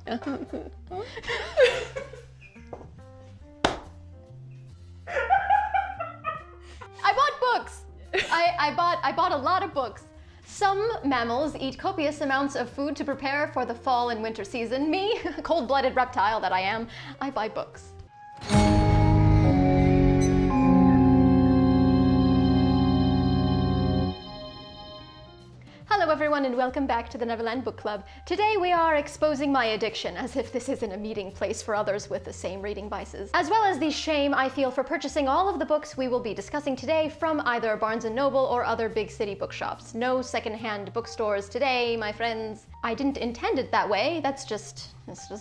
I bought books. I bought a lot of books. Some mammals eat copious amounts of food to prepare for the fall and winter season. Me, cold-blooded reptile that I am, I buy books. Hello everyone and welcome back to the Neverland Book Club. Today we are exposing my addiction, as if this isn't a meeting place for others with the same reading vices, as well as the shame I feel for purchasing all of the books we will be discussing today from either Barnes & Noble or other big city bookshops. No secondhand bookstores today, my friends. I didn't intend it that way, that's just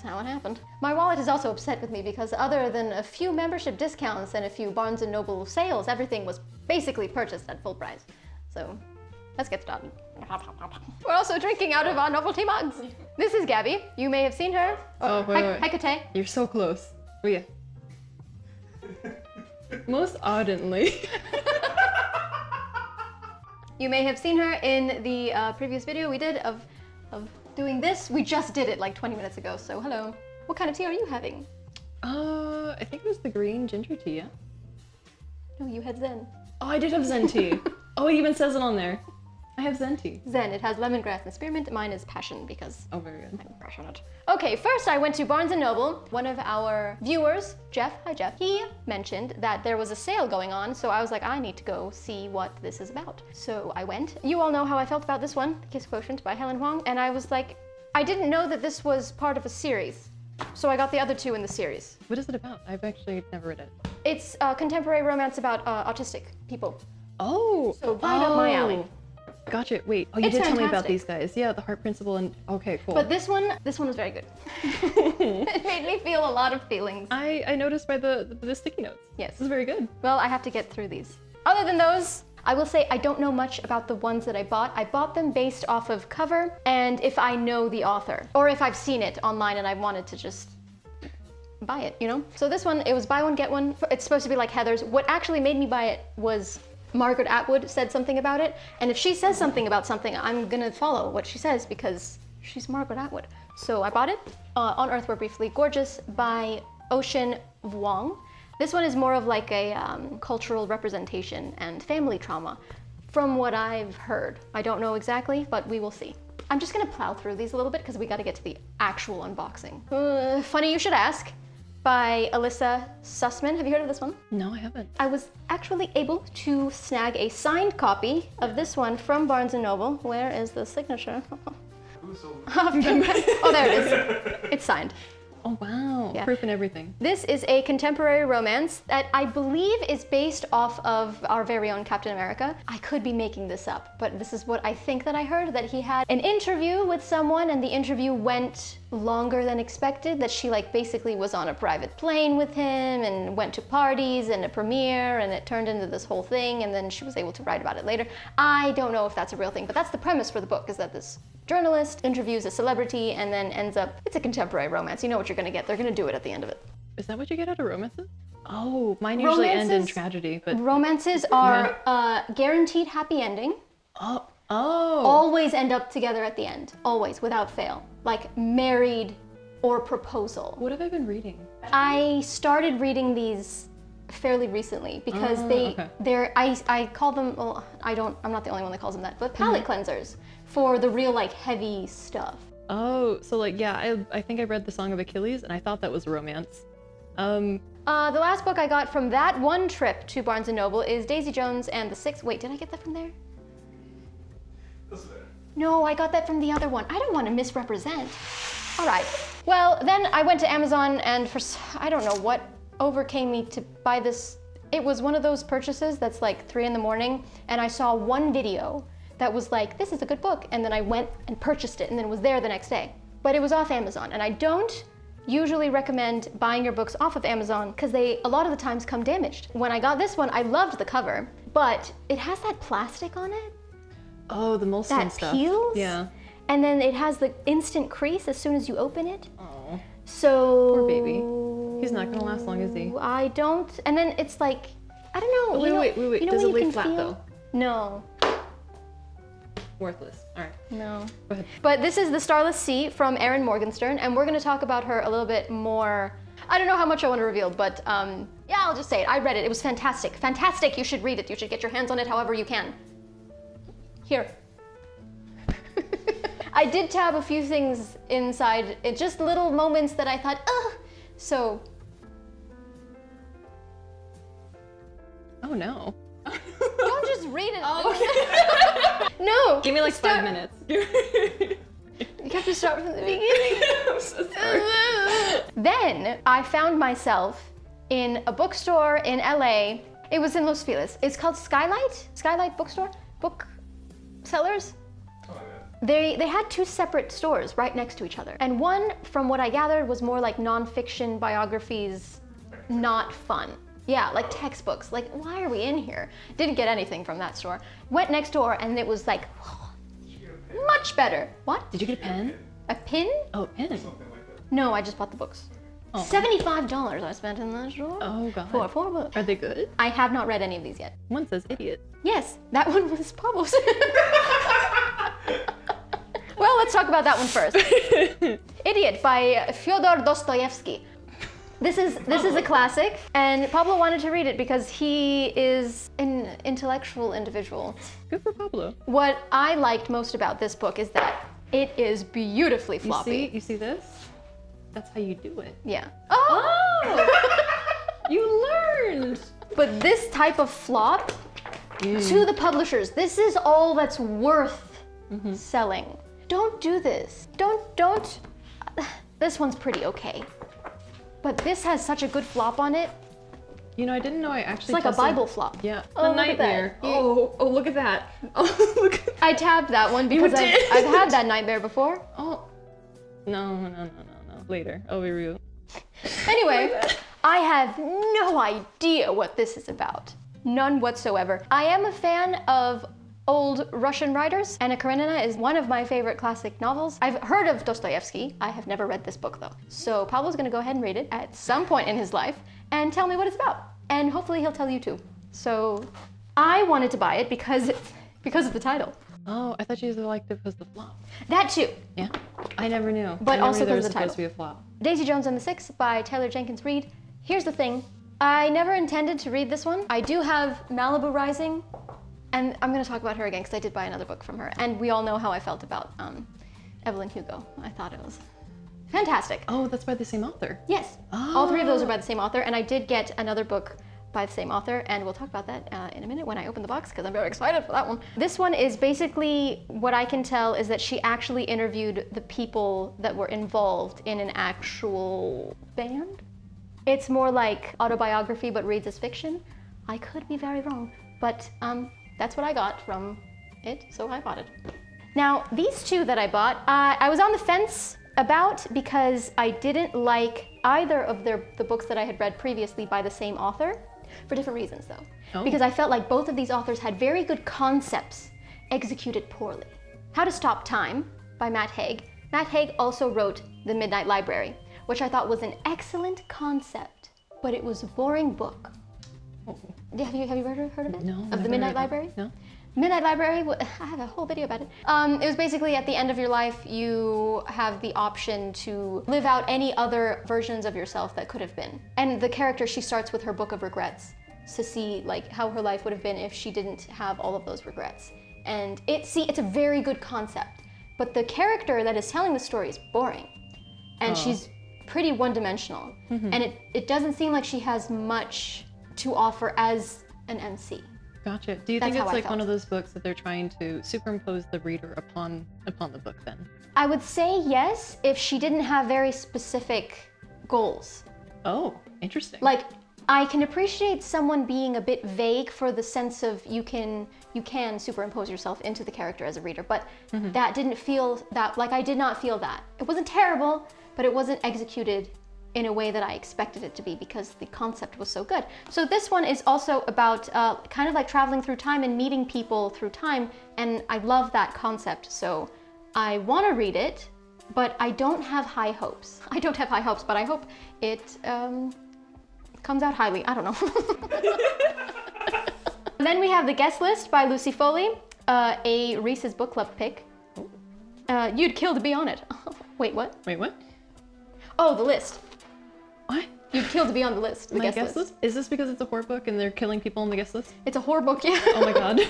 how it happened. My wallet is also upset with me because other than a few membership discounts and a few Barnes & Noble sales, everything was basically purchased at full price. So let's get started. We're also drinking out of our novelty mugs. This is Gabby. You may have seen her. Wait. Hi, Kate. You're so close. Oh yeah. Most ardently. You may have seen her in the previous video we did of doing this. We just did it like 20 minutes ago, so hello. What kind of tea are you having? I think it was the green ginger tea, yeah? No, you had Zen. Oh, I did have Zen tea. Oh, it even says it on there. I have Zen tea. Zen, it has lemongrass and spearmint. Mine is passion because very good. I'm passionate. Okay, first I went to Barnes & Noble. One of our viewers, Jeff, hi Jeff, he mentioned that there was a sale going on, so I was like, I need to go see what this is about. So I went. You all know how I felt about this one, Kiss Quotient by Helen Huang, and I was like, I didn't know that this was part of a series. So I got the other two in the series. What is it about? I've actually never read it. It's a contemporary romance about autistic people. Oh! So right up my alley. Gotcha. Wait. Oh, you It's did tell me about fantastic. these guys. Yeah, the Heart Principle and okay, cool. But this one was very good. It made me feel a lot of feelings. I noticed by the sticky notes. Yes. This is very good. Well, I have to get through these. Other than those, I will say I don't know much about the ones that I bought. I bought them based off of cover and if I know the author or if I've seen it online and I wanted to just buy it, you know? So this one, it was buy one, get one. It's supposed to be like Heather's. What actually made me buy it was Margaret Atwood said something about it, and if she says something about something, I'm gonna follow what she says because she's Margaret Atwood. So I bought it. On Earth We're Briefly Gorgeous by Ocean Vuong. This one is more of like a cultural representation and family trauma from what I've heard. I don't know exactly, but we will see. I'm just gonna plow through these a little bit because we gotta get to the actual unboxing. Funny you should ask. By Alyssa Sussman. Have you heard of this one? No, I haven't. I was actually able to snag a signed copy of this one from Barnes & Noble. Where is the signature? Oh, there it is. It's signed. Oh wow, Yeah. Proof and everything. This is a contemporary romance that I believe is based off of our very own Captain America. I could be making this up, but this is what I think that I heard, that he had an interview with someone and the interview went longer than expected, that she like basically was on a private plane with him and went to parties and a premiere and it turned into this whole thing and then she was able to write about it later. I don't know if that's a real thing, but that's the premise for the book, is that this journalist interviews a celebrity and then ends up, it's a contemporary romance. You know what you're gonna get. They're gonna do it at the end of it. Is that what you get out of romances? Oh, mine usually end in tragedy, but romances are guaranteed happy ending. Oh. Always end up together at the end. Always, without fail. Like married or proposal. What have I been reading? I started reading these fairly recently because I call them, well, I'm not the only one that calls them that, but palate cleansers for the real like heavy stuff. Oh, so like, yeah, I think I read the Song of Achilles and I thought that was romance. The last book I got from that one trip to Barnes & Noble is Daisy Jones and the Six, wait, did I get that from there? No, I got that from the other one. I don't want to misrepresent. All right. Well, then I went to Amazon and I don't know what overcame me to buy this. It was one of those purchases that's like 3 in the morning and I saw one video that was like, this is a good book. And then I went and purchased it and then it was there the next day. But it was off Amazon and I don't usually recommend buying your books off of Amazon because they a lot of the times come damaged. When I got this one, I loved the cover, but it has that plastic on it. Oh, the Molson that stuff. peels. Yeah. And then it has the instant crease as soon as you open it. Oh. So Poor baby. He's not gonna last long, is he? I don't. And then it's like, I don't know. Oh, wait. You know Does when it you lay can flat feel? though? No. worthless. All right. No. Go ahead. But this is The Starless Sea from Erin Morgenstern, and we're going to talk about her a little bit more. I don't know how much I want to reveal, but yeah, I'll just say it. I read it. It was fantastic. Fantastic. You should read it. You should get your hands on it however you can. Here. I did tab a few things inside, it just little moments that I thought, ugh. So. Oh no. Don't just read it. Oh, okay. No. Give me like 5 minutes. You have to start from the beginning. I'm so sorry. Then I found myself in a bookstore in LA. It was in Los Feliz. It's called Skylight Bookstore? Booksellers? They had 2 separate stores right next to each other. And one, from what I gathered, was more like nonfiction biographies, not fun. Yeah, like textbooks. Like, why are we in here? Didn't get anything from that store. Went next door and it was like, much better. What? Did you get a pen? A pin? Oh, a pen. No, I just bought the books. Oh. $75 I spent in that store. Oh god. For 4 books. Are they good? I have not read any of these yet. One says idiot. Yes, that one was Pablo's. Well, let's talk about that one first. Idiot by Fyodor Dostoevsky. This is a classic, and Pablo wanted to read it because he is an intellectual individual. Good for Pablo. What I liked most about this book is that it is beautifully floppy. You see this? That's how you do it. Yeah. Oh! You learned! But this type of flop, to the publishers, this is all that's worth selling. Don't do this. Don't. This one's pretty okay. But this has such a good flop on it. You know, I didn't know I actually It's like a Bible flop. Yeah. Oh, The look at nightmare. that. Oh, look at that. Oh, look at that. I tabbed that one because did? I've had that nightmare before. Oh. No. Later. I'll be real. Anyway, I have no idea what this is about. None whatsoever. I am a fan of old Russian writers. Anna Karenina is one of my favorite classic novels. I've heard of Dostoevsky. I have never read this book though. So Pablo's gonna go ahead and read it at some point in his life and tell me what it's about. And hopefully he'll tell you too. So I wanted to buy it because of the title. Oh, I thought you liked it because of the flop. That too. Yeah. I never knew. But I never also knew there because was of the supposed title. to be a flop. Daisy Jones and the Six by Taylor Jenkins Reid. Here's the thing. I never intended to read this one. I do have Malibu Rising, and I'm gonna talk about her again because I did buy another book from her. And we all know how I felt about Evelyn Hugo. I thought it was fantastic. Oh, that's by the same author. Yes, all 3 of those are by the same author, and I did get another book by the same author, and we'll talk about that in a minute when I open the box because I'm very excited for that one. This one is basically, what I can tell is that she actually interviewed the people that were involved in an actual band. It's more like autobiography but reads as fiction. I could be very wrong, but that's what I got from it, so I bought it. Now, these 2 that I bought, I was on the fence about because I didn't like either of the books that I had read previously by the same author, for different reasons though. Oh. Because I felt like both of these authors had very good concepts executed poorly. How to Stop Time by Matt Haig. Matt Haig also wrote The Midnight Library, which I thought was an excellent concept, but it was a boring book. Oh. Have you heard of it? No. Of The Midnight Library? No. Midnight Library, I have a whole video about it. It was basically at the end of your life, you have the option to live out any other versions of yourself that could have been. And the character, she starts with her book of regrets to see like how her life would have been if she didn't have all of those regrets. And it's a very good concept, but the character that is telling the story is boring. And she's pretty one-dimensional. And it doesn't seem like she has much to offer as an MC. Gotcha. Do you That's think how it's I like felt. one of those books that they're trying to superimpose the reader upon the book then? I would say yes if she didn't have very specific goals. Oh, interesting. Like, I can appreciate someone being a bit vague for the sense of you can superimpose yourself into the character as a reader, but that didn't feel that, like I did not feel that. It wasn't terrible, but it wasn't executed in a way that I expected it to be because the concept was so good. So this one is also about kind of like traveling through time and meeting people through time, and I love that concept, so I want to read it, but I don't have high hopes. I don't have high hopes, but I hope it comes out highly. I don't know. Then we have The Guest List by Lucy Foley. A Reese's Book Club pick. You'd kill to be on it. Wait, what? Wait, what? Oh, the list. What? You'd kill to be on the list. The guest list. Is this because it's a horror book and they're killing people on the guest list? It's a horror book, yeah. Oh my god.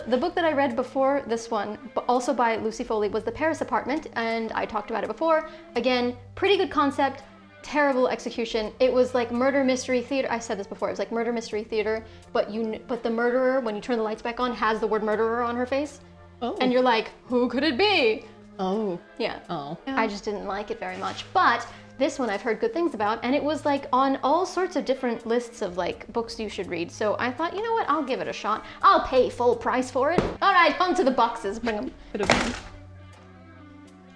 The book that I read before this one, but also by Lucy Foley, was The Paris Apartment, and I talked about it before. Again, pretty good concept, terrible execution. It was like murder mystery theater. I said this before. It was like murder mystery theater, but the murderer, when you turn the lights back on, has the word murderer on her face. Oh. And you're like, who could it be? Oh. Yeah. Oh. I just didn't like it very much. But this one I've heard good things about, and it was like on all sorts of different lists of like books you should read. So I thought, you know what, I'll give it a shot. I'll pay full price for it. All right, on to the boxes, bring them. Could have been.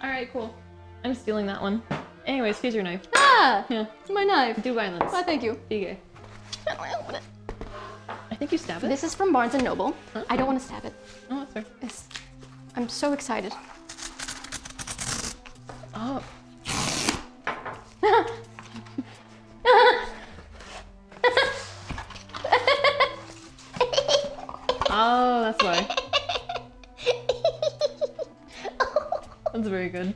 All right, cool. I'm stealing that one. Anyways, here's your knife. Ah, Yeah. it's my knife. Do violence. Why, thank you. Be gay. I think you stab it. This is from Barnes & Noble. Huh? I don't want to stab it. Oh, that's fair. I'm so excited. Oh. Oh, that's why. That's very good.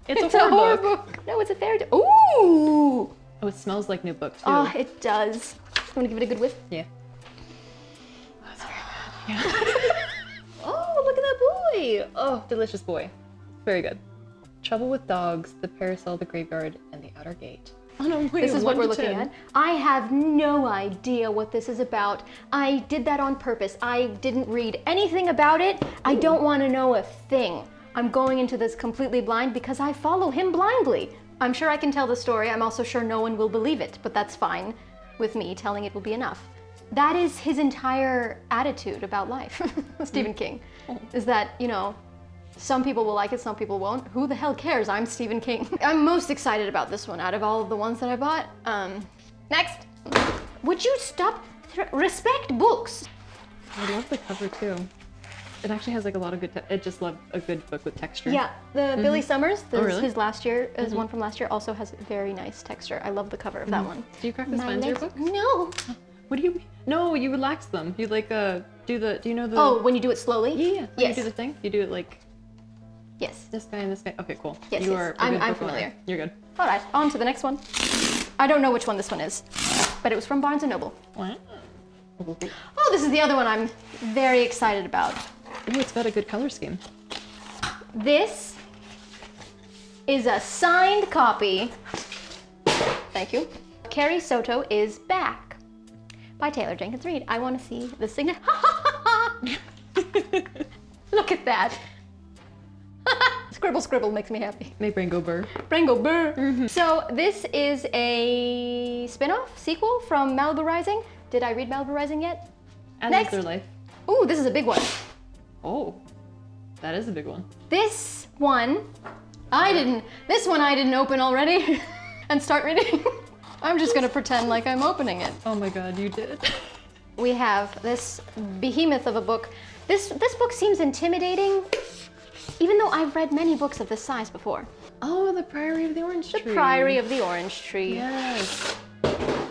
It's a horror book. No, it's a fairy tale. Ooh! Oh, it smells like new book too. Oh, it does. You want to give it a good whiff? Yeah. Oh, that's very good. Yeah. Oh, look at that boy! Oh, delicious boy. Very good. Trouble with Dogs, The Parasol, The Graveyard, and The Outer Gate. Oh no, wait, This is what we're 1 to looking 10. at. I have no idea what this is about. I did that on purpose. I didn't read anything about it. I don't want to know a thing. I'm going into this completely blind because I follow him blindly. I'm sure I can tell the story. I'm also sure no one will believe it, but that's fine with me. Telling it will be enough. That is his entire attitude about life, Stephen King, is that, you know, some people will like it, some people won't. Who the hell cares? I'm Stephen King. I'm most excited about this one out of all of the ones that I bought. Next. Would you stop? Respect books. I love the cover too. It actually has like a lot of good. I just love a good book with texture. Yeah, the Billy Summers, really? his last year, is one from last year, also has very nice texture. I love the cover of that one. Do you crack the spines of your books? No. What do you mean? No, you relax them. You like do you know the? Oh, when you do it slowly? Yeah. When Yes. You do the thing. You do it like Yes. this guy and this guy. Okay, cool. Yes, You yes. are. a I'm good book familiar. owner. You're good. All right, on to the next one. I don't know which one this one is, but it was from Barnes & Noble. Wow. Oh, this is the other one I'm very excited about. Ooh, it's got a good color scheme. This is a signed copy. Thank you. Carrie Soto is Back by Taylor Jenkins Reid. I want to see the signature. Look at that. Scribble, scribble makes me happy. Make brain go burr. Brango burr. So this is a spin-off sequel from Malibu Rising. Did I read Malibu Rising yet? As Next. is their life. Ooh, this is a big one. Oh, that is a big one. This one I didn't open already and start reading. I'm just gonna pretend like I'm opening it. Oh my god, you did. We have this behemoth of a book. This book seems intimidating, even though I've read many books of this size before. Oh, The Priory of the Orange Tree. The Priory of the Orange Tree Yes.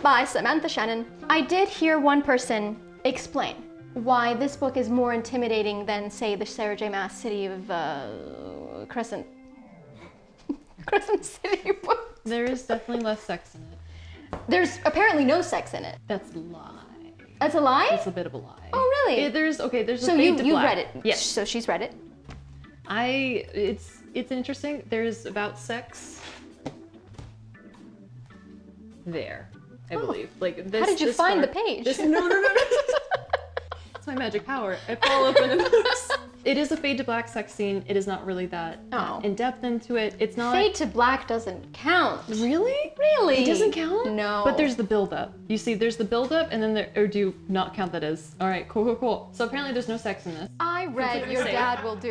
by Samantha Shannon. I did hear one person explain why this book is more intimidating than, say, the Sarah J. Maas City of Crescent City book. There is definitely less sex in it. There's apparently no sex in it. That's a lie. That's a lie? That's a bit of a lie. Oh, really? There's a So fade to you black. read it? Yes. So she's read it? It's interesting. There's about sex there, I believe. Like this. How did you this find far- the page? No. It's my magic power. I fall open in books. It is a fade to black sex scene. It is not really that in depth into it. It's not. Fade to black doesn't count. Really? Really? It doesn't count? No. But there's the build-up. You see, there's the build-up, and then or do you not count that as? All right, cool. So apparently there's no sex in this. I read Completely Your safe. Dad Will Do.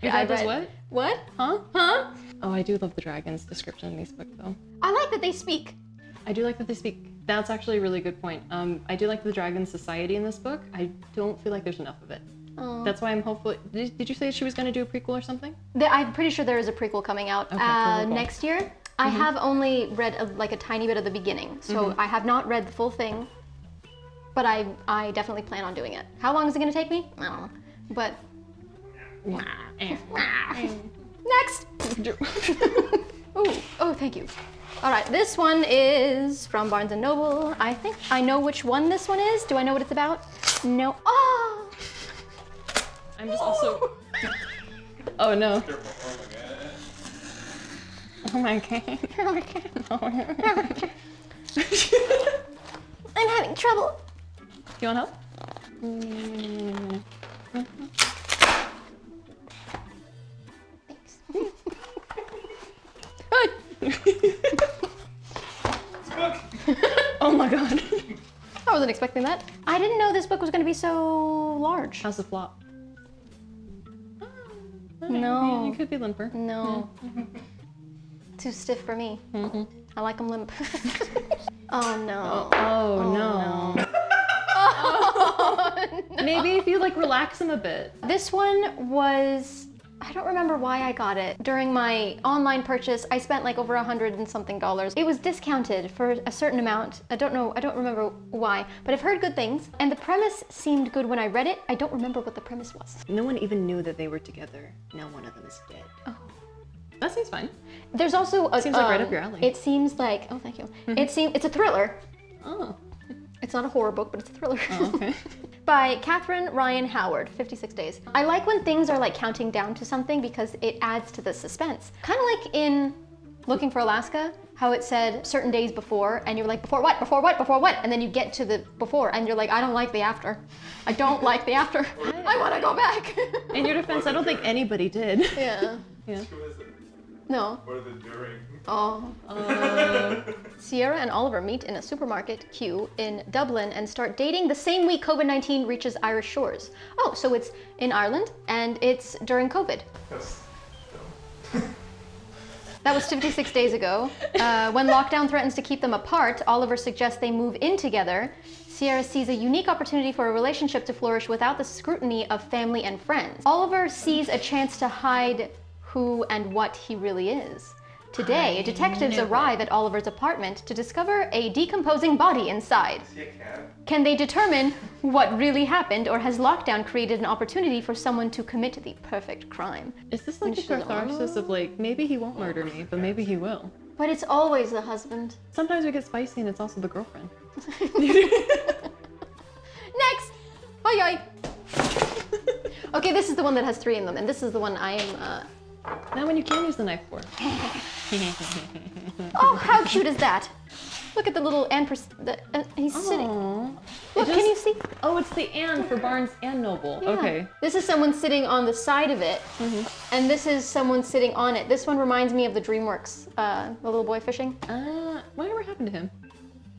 Your dad does what? What? Huh? Huh? Oh, I do love the dragons description in these books, though. I like that they speak. I do like that they speak. That's actually a really good point. I do like the dragon society in this book. I don't feel like there's enough of it. Oh. That's why I'm hopeful. Did you say she was going to do a prequel or something? I'm pretty sure there is a prequel coming out cool. next year. I have only read like a tiny bit of the beginning, so I have not read the full thing. but I definitely plan on doing it. How long is it gonna take me? I don't know. But next. Oh, thank you. All right, this one is from Barnes & Noble. I think I know which one this one is. Do I know what it's about? No. Oh! I'm just also... Oh no. Oh my god. Oh my god. I'm having trouble. You want help? Oh my god. I wasn't expecting that. I didn't know this book was going to be so large. How's the flop? No. You could be limper. No. Too stiff for me. I like them limp. Oh no. Oh no. Oh, no. Maybe if you like relax them a bit. This one was, I don't remember why I got it. During my online purchase, I spent like over $100 and something. It was discounted for a certain amount. I don't remember why, but I've heard good things. And the premise seemed good when I read it. I don't remember what the premise was. No one even knew that they were together. Now one of them is dead. Oh. That seems fine. There's also a, seems like right up your alley. It seems like, oh thank you. It's a thriller. Oh. It's not a horror book, but it's a thriller. Oh, okay. By Catherine Ryan Howard, 56 Days. I like when things are like counting down to something because it adds to the suspense. Kind of like in Looking for Alaska, how it said certain days before, and you're like, before what, before what, before what? And then you get to the before, and you're like, I don't like the after. I don't like the after. I want to go back. In your defense, I don't think anybody did. Yeah. Yeah. No. Or the during. Oh. Sierra and Oliver meet in a supermarket queue in Dublin and start dating the same week COVID-19 reaches Irish shores. Oh, so it's in Ireland and it's during COVID. Yes. That was 56 days ago. When lockdown threatens to keep them apart, Oliver suggests they move in together. Sierra sees a unique opportunity for a relationship to flourish without the scrutiny of family and friends. Oliver sees a chance to hide who and what he really is. Today, detectives arrive at Oliver's apartment to discover a decomposing body inside. Is he a cat? Can they determine what really happened, or has lockdown created an opportunity for someone to commit the perfect crime? Is this like a catharsis of like, maybe he won't murder me, but maybe he will? But it's always the husband. Sometimes we get spicy and it's also the girlfriend. Next! Oi, oi. Okay, this is the one that has 3 in them, and this is the one I am, Now when you can use the knife for. Oh, how cute is that? Look at the little he's sitting. Look, can you see? Oh, it's the and for Barnes and Noble. Yeah. Okay. This is someone sitting on the side of it, and this is someone sitting on it. This one reminds me of the DreamWorks, the little boy fishing. Whatever happened to him?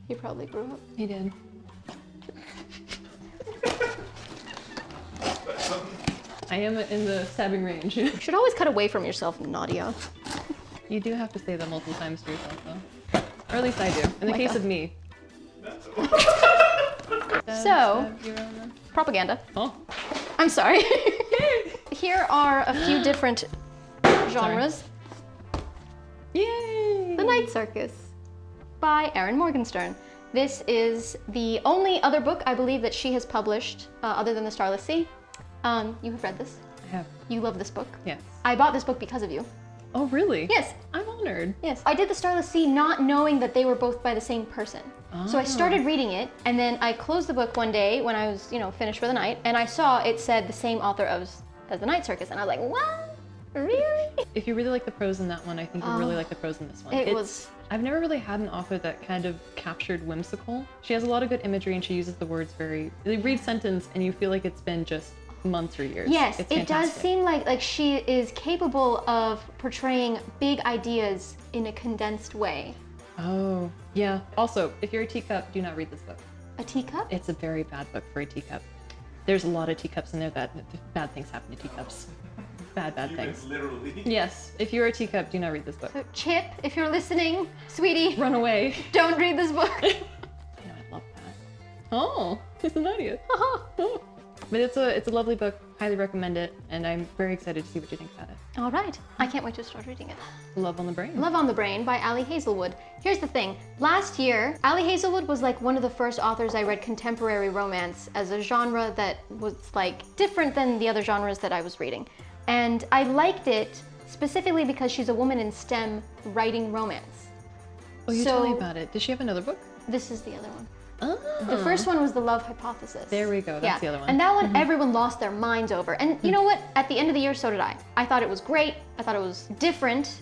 He probably grew up. He did. I am in the stabbing range. You should always cut away from yourself, Nadia. You do have to say that multiple times to yourself, though. Or at least I do. In the case of me. So, propaganda. Oh. I'm sorry. Here are a few different genres. Yay! The Night Circus by Erin Morgenstern. This is the only other book I believe that she has published other than The Starless Sea. You have read this? I have. You love this book? Yes. I bought this book because of you. Oh, really? Yes. I'm honored. Yes. I did The Starless Sea not knowing that they were both by the same person. So I started reading it, and then I closed the book one day when I was, finished for the night, and I saw it said the same author as The Night Circus, and I was like, what? Really? If you really like the prose in that one, I think you'll really like the prose in this one. It was... I've never really had an author that kind of captured whimsical. She has a lot of good imagery, and she uses the words very... You read sentence, and you feel like it's been just months or years. Yes, it's it does seem like she is capable of portraying big ideas in a condensed way. Oh, yeah. Also, if you're a teacup, do not read this book. A teacup? It's a very bad book for a teacup. There's a lot of teacups in there that bad things happen to teacups. Bad things. Literally. Yes, if you're a teacup, do not read this book. So Chip, if you're listening, sweetie, Run away. don't read this book. I know, I love that. Oh, it's an idiot. But it's a lovely book. Highly recommend it, and I'm very excited to see what you think about it. All right. I can't wait to start reading it. Love on the Brain. Love on the Brain by Ali Hazelwood. Here's the thing. Last year, Ali Hazelwood was like one of the first authors I read contemporary romance as a genre that was like different than the other genres that I was reading. And I liked it specifically because she's a woman in STEM writing romance. Oh, you tell me about it. Does she have another book? This is the other one. Oh. The first one was The Love Hypothesis. There we go. That's the other one. And that one, everyone lost their minds over. And you know what? At the end of the year, so did I. I thought it was great. I thought it was different,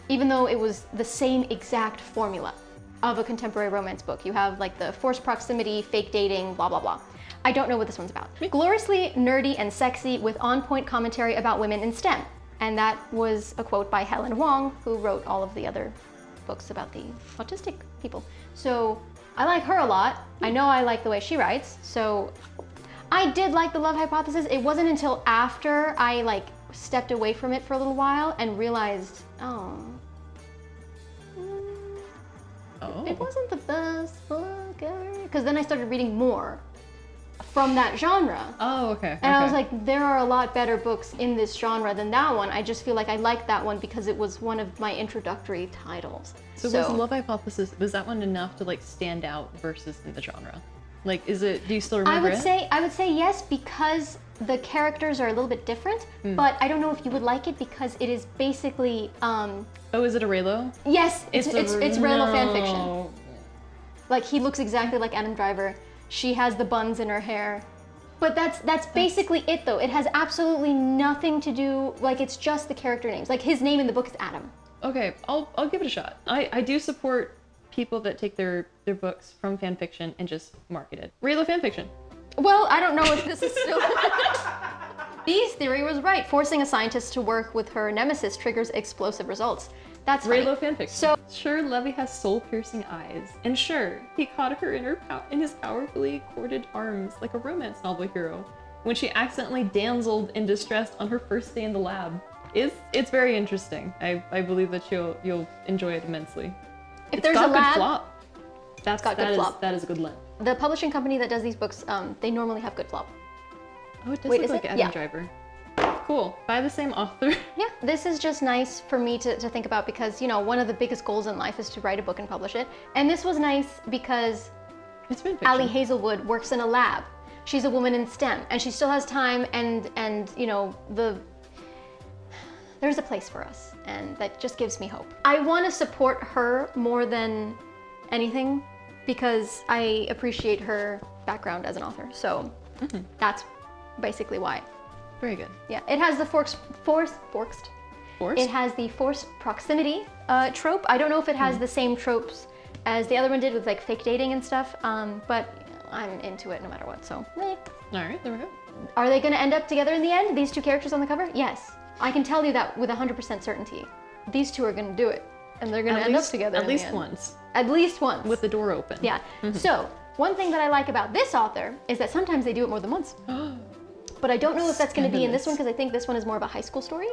even though it was the same exact formula of a contemporary romance book. You have like the forced proximity, fake dating, blah, blah, blah. I don't know what this one's about. Gloriously nerdy and sexy with on-point commentary about women in STEM. And that was a quote by Helen Wong, who wrote all of the other books about the autistic people. So I like her a lot. I know I like the way she writes. So I did like The Love Hypothesis. It wasn't until after I like stepped away from it for a little while and realized, it wasn't the best book ever. Because then I started reading more from that genre. Oh, okay. And I was like, there are a lot better books in this genre than that one. I just feel like I liked that one because it was one of my introductory titles. So was The Love Hypothesis, was that one enough to like stand out versus in the genre? Like, is it, do you still remember it? I would say yes, because the characters are a little bit different, but I don't know if you would like it because it is basically, Oh, is it a Raylo? Yes, it's Raylo fan fiction. No. Like, he looks exactly like Adam Driver. She has the buns in her hair. But that's basically it though. It has absolutely nothing to do, like it's just the character names. Like his name in the book is Adam. Okay, I'll give it a shot. I do support people that take their books from fan fiction and just market it. Raylo fan fiction. Well, I don't know if this is still... Bee's theory was right. Forcing a scientist to work with her nemesis triggers explosive results. That's Raylo fanfiction. So sure, Levy has soul-piercing eyes, and sure, he caught her in his powerfully corded arms like a romance novel hero when she accidentally damseled in distress on her first day in the lab. It's very interesting. I believe that you'll enjoy it immensely. If there's a lab, good flop. That is a good lab. The publishing company that does these books, they normally have good flop. Oh, it does look like Adam Driver. Cool. By the same author. Yeah, this is just nice for me to think about because, you know, one of the biggest goals in life is to write a book and publish it. And this was nice because Ali Hazelwood works in a lab. She's a woman in STEM and she still has time and you know, there's a place for us and that just gives me hope. I want to support her more than anything because I appreciate her background as an author. So that's basically why. Very good. Yeah, it has the forced? It has the forced proximity trope. I don't know if it has the same tropes as the other one did with like fake dating and stuff, but I'm into it no matter what, so. All right, there we go. Are they gonna end up together in the end, these two characters on the cover? Yes. I can tell you that with 100% certainty. These two are gonna do it, and they're gonna end up together at least once. At least once. With the door open. Yeah, so one thing that I like about this author is that sometimes they do it more than once. But I don't know if that's going to be in this one because I think this one is more of a high school story.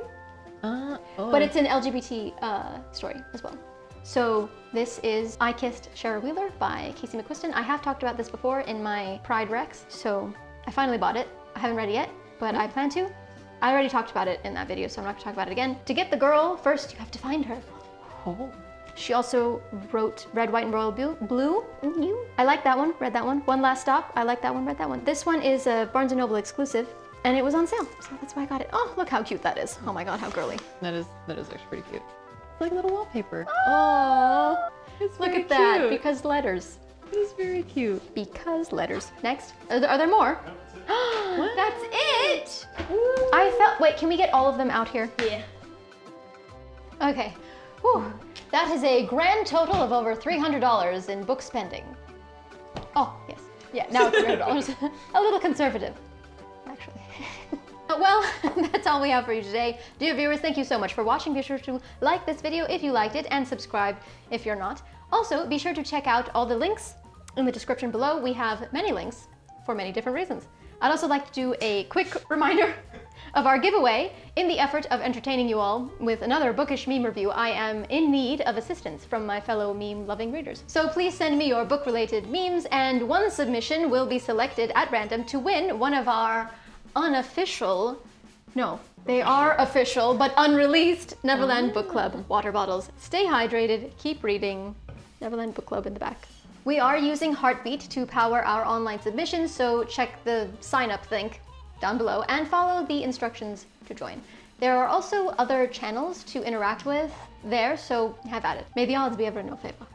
But it's an LGBT story as well. So this is I Kissed Shara Wheeler by Casey McQuiston. I have talked about this before in my Pride Rex, so I finally bought it. I haven't read it yet, but I plan to. I already talked about it in that video, so I'm not going to talk about it again. To get the girl, first you have to find her. Oh. She also wrote Red, White, and Royal Blue. I like that one, read that one. One Last Stop, I like that one, read that one. This one is a Barnes & Noble exclusive, and it was on sale, so that's why I got it. Oh, look how cute that is. Oh my god, how girly. That is actually pretty cute. It's like little wallpaper. Oh, it's look very at that, cute. because letters. It's very cute. Because letters. Next, are there more? That's it! Ooh. Wait, can we get all of them out here? Yeah. Okay, whew. That is a grand total of over $300 in book spending. Oh, yes. Yeah, now it's $300. A little conservative, actually. Well, that's all we have for you today. Dear viewers, thank you so much for watching. Be sure to like this video if you liked it and subscribe if you're not. Also, be sure to check out all the links in the description below. We have many links for many different reasons. I'd also like to do a quick reminder of our giveaway. In the effort of entertaining you all with another bookish meme review, I am in need of assistance from my fellow meme-loving readers. So please send me your book-related memes, and one submission will be selected at random to win one of our unofficial, no, they are official but unreleased Neverland Book Club water bottles. Stay hydrated, keep reading. Neverland Book Club in the back. We are using Heartbeat to power our online submissions, so check the sign up link down below and follow the instructions to join. There are also other channels to interact with there, so have at it. May the odds be ever in your favor.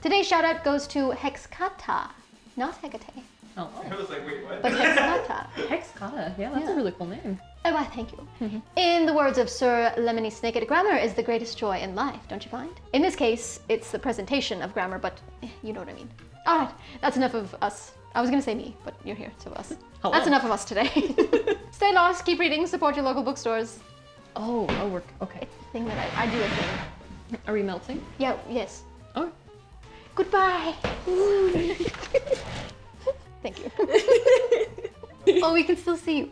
Today's shout out goes to Hexkata, not Hecate, Oh, I was like, wait, what? but Hexkata. Hexkata. Yeah, that's a really cool name. Oh, why, thank you. In the words of Sir Lemony Snicket, grammar is the greatest joy in life, don't you find? In this case, it's the presentation of grammar, but you know what I mean. All right, that's enough of us. I was gonna say me, but you're here, so us. Hello. That's enough of us today. Stay lost, keep reading, support your local bookstores. Oh, we're okay. It's the thing that I do a thing. Are we melting? Yeah, yes. Oh. Goodbye. Thank you. Oh, we can still see you.